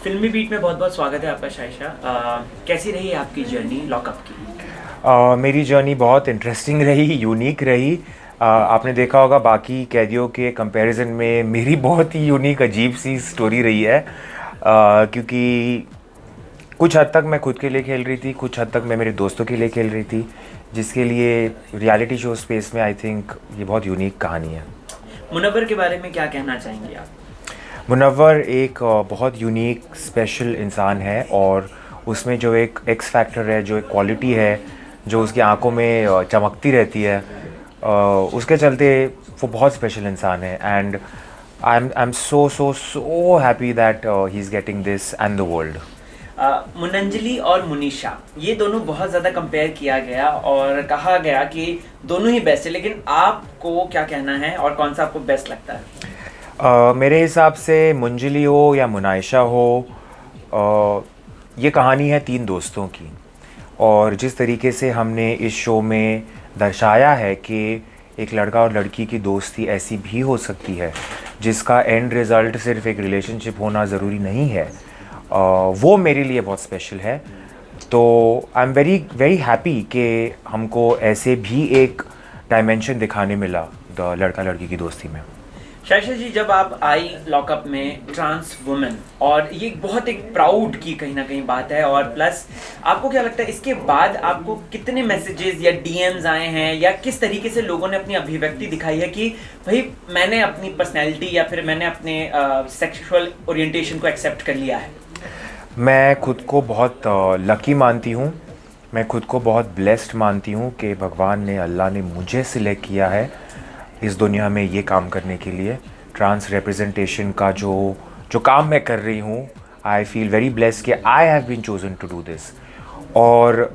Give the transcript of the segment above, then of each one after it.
फिल्मी बीट में बहुत बहुत स्वागत है आपका शायशा। कैसी रही आपकी जर्नी लॉकअप की? मेरी जर्नी बहुत इंटरेस्टिंग रही, यूनिक रही। आपने देखा होगा बाकी कैदियों के कंपैरिजन में मेरी बहुत ही यूनिक अजीब सी स्टोरी रही है। क्योंकि कुछ हद तक मैं खुद के लिए खेल रही थी, कुछ हद तक मैं मेरे दोस्तों के लिए खेल रही थी, जिसके लिए रियलिटी शो स्पेस में आई थिंक ये बहुत यूनिक कहानी है। मुनव्वर के बारे में क्या कहना चाहेंगे आप? मुनव्वर एक बहुत यूनिक स्पेशल इंसान है, और उसमें जो एक एक्स फैक्टर है, जो एक क्वालिटी है, जो उसकी आंखों में चमकती रहती है, उसके चलते वो बहुत स्पेशल इंसान है। And I am so so so happy that he is getting this and the world. Munanjali और मुनीशा, ये दोनों बहुत ज़्यादा कंपेयर किया गया और कहा गया कि दोनों ही बेस्ट है, लेकिन आपको क्या कहना है और कौन सा आपको बेस्ट लगता है? मेरे हिसाब से मुंजली हो या मुनाइशा हो, ये कहानी है तीन दोस्तों की। और जिस तरीके से हमने इस शो में दर्शाया है कि एक लड़का और लड़की की दोस्ती ऐसी भी हो सकती है जिसका एंड रिज़ल्ट सिर्फ एक रिलेशनशिप होना ज़रूरी नहीं है, वो मेरे लिए बहुत स्पेशल है। तो I am very very happy कि हमको ऐसे भी एक डायमेंशन दिखाने मिला द लड़का लड़की की दोस्ती में। शायशा जी, जब आप आई लॉकअप में ट्रांस वुमेन, और ये बहुत एक प्राउड की कहीं ना कहीं बात है, और प्लस आपको क्या लगता है इसके बाद आपको कितने मैसेजेस या डीएम्स आए हैं, या किस तरीके से लोगों ने अपनी अभिव्यक्ति दिखाई है कि भाई मैंने अपनी पर्सनैलिटी या फिर मैंने अपने सेक्सुअल ओरिएंटेशन को एक्सेप्ट कर लिया है? मैं खुद को बहुत लकी मानती हूँ। मैं खुद को बहुत ब्लेस्ड मानती हूँ कि भगवान ने, अल्लाह ने मुझे सिलेक्ट किया है इस दुनिया में ये काम करने के लिए। ट्रांस रिप्रेजेंटेशन का जो जो काम मैं कर रही हूँ, आई फील वेरी ब्लेस्ड कि I have been chosen to do this. और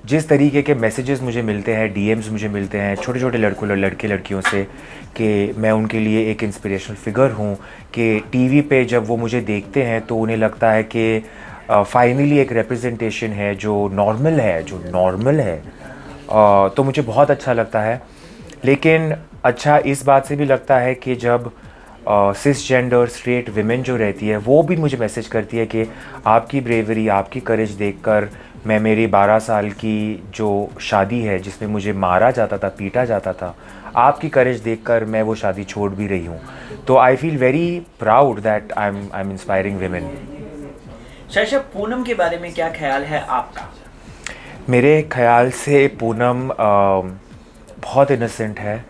जिस तरीके के मैसेजेस मुझे मिलते हैं, डीएम्स मुझे मिलते हैं छोटे छोटे लड़कों और लड़के लड़कियों से, कि मैं उनके लिए एक इंस्पिरेशनल फ़िगर हूँ, कि टीवी पे जब वो मुझे देखते हैं तो उन्हें लगता है कि फाइनली एक रिप्रेजेंटेशन है जो नॉर्मल है, जो नॉर्मल है। तो मुझे बहुत अच्छा लगता है। लेकिन अच्छा इस बात से भी लगता है कि जब सिस जेंडर स्ट्रेट विमेन जो रहती है वो भी मुझे मैसेज करती है कि आपकी ब्रेवरी, आपकी करेज देखकर मैं मेरी 12 साल की जो शादी है जिसमें मुझे मारा जाता था, पीटा जाता था, आपकी करेज देखकर मैं वो शादी छोड़ भी रही हूँ। तो I feel very proud that I am inspiring women. Shaisha, Poonam के बारे में क्या ख्याल है आपका? मेरे ख़्याल से पूनम बहुत इनोसेंट है,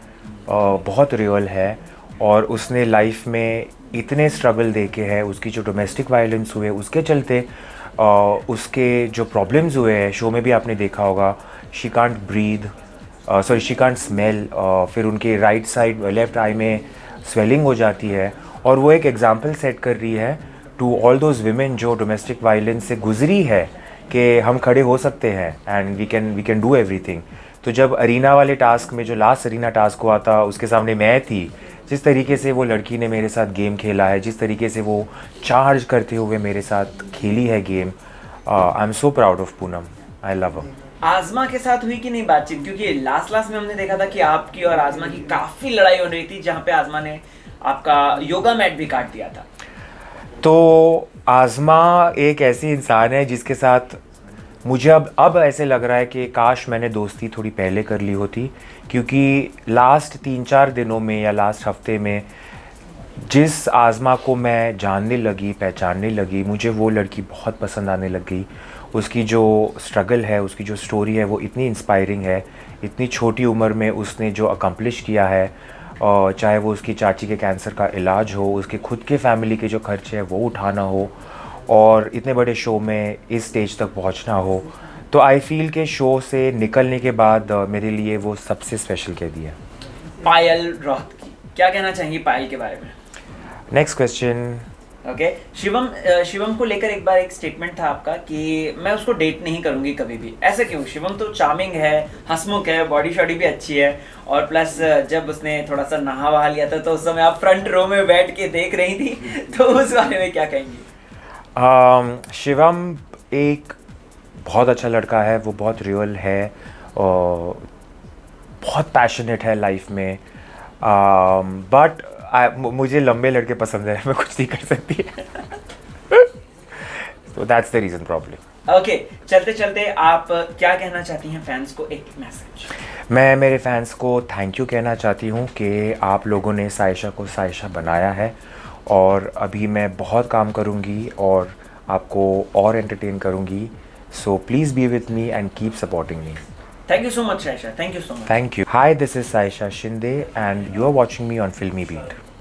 बहुत रियल है, और उसने लाइफ में इतने स्ट्रगल देखे हैं। उसकी जो डोमेस्टिक वायलेंस हुए उसके चलते, उसके जो प्रॉब्लम्स हुए हैं, शो में भी आपने देखा होगा, she can't breathe, sorry she can't smell, फिर उनके राइट साइड लेफ्ट आई में स्वेलिंग हो जाती है। और वो एक एग्ज़ाम्पल सेट कर रही है टू ऑल दोज विमेन जो डोमेस्टिक वायलेंस से गुजरी है, कि हम खड़े हो सकते हैं and we can do everything. तो जब अरीना वाले टास्क में, जो लास्ट अरीना टास्क हुआ था, उसके सामने मैं थी, जिस तरीके से वो लड़की ने मेरे साथ गेम खेला है, जिस तरीके से वो चार्ज करते हुए मेरे साथ खेली है game, I am so proud of Poonam. I love हर। आज़मा के साथ हुई कि नहीं बातचीत? क्योंकि लास्ट लास्ट में हमने देखा था कि आपकी और आज़मा की काफ़ी लड़ाई हो रही थी, जहाँ पे आज़मा ने आपका योगा मैट भी काट दिया था। तो आज़मा एक ऐसी इंसान है जिसके साथ मुझे अब ऐसे लग रहा है कि काश मैंने दोस्ती थोड़ी पहले कर ली होती। क्योंकि लास्ट 3-4 दिनों में या लास्ट हफ्ते में जिस आज़मा को मैं जानने लगी, पहचानने लगी, मुझे वो लड़की बहुत पसंद आने लग गई। उसकी जो स्ट्रगल है, उसकी जो स्टोरी है, वो इतनी इंस्पायरिंग है। इतनी छोटी उम्र में उसने जो अकम्प्लिश किया है, और चाहे वो उसकी चाची के कैंसर का इलाज हो, उसके खुद के फैमिली के जो खर्चे हैं वो उठाना हो, और इतने बड़े शो में इस स्टेज तक पहुंचना हो, तो आई फील के शो से निकलने के बाद मेरे लिए वो सबसे स्पेशल कह दिया। पायल रोहत की क्या कहना चाहेंगी पायल के बारे में? Next question. ओके। शिवम को लेकर एक बार एक स्टेटमेंट था आपका कि मैं उसको डेट नहीं करूंगी कभी भी। ऐसा क्यों? शिवम तो चार्मिंग है, हंसमुख है, बॉडी शॉडी भी अच्छी है, और प्लस जब उसने थोड़ा सा नहा वहा लिया था तो उस समय आप फ्रंट रो में बैठ के देख रही थी, तो उस बारे में क्या कहेंगी? शिवम एक बहुत अच्छा लड़का है, वो बहुत रियल है, और बहुत पैशनेट है लाइफ में। बट मुझे लंबे लड़के पसंद है, मैं कुछ नहीं कर सकती। तो that's the reason problem. Okay, चलते चलते आप क्या कहना चाहती हैं फैंस को, एक मैसेज? मैं मेरे फैंस को थैंक यू कहना चाहती हूँ कि आप लोगों ने सायशा को सायशा बनाया है, और अभी मैं बहुत काम करूँगी और आपको और एंटरटेन करूँगी। So please be with me and keep supporting me. Thank you so much Sayyeshaa, thank you so much. Thank you. Hi, this is Saisha Shinde and you are watching me on Filmy Beat.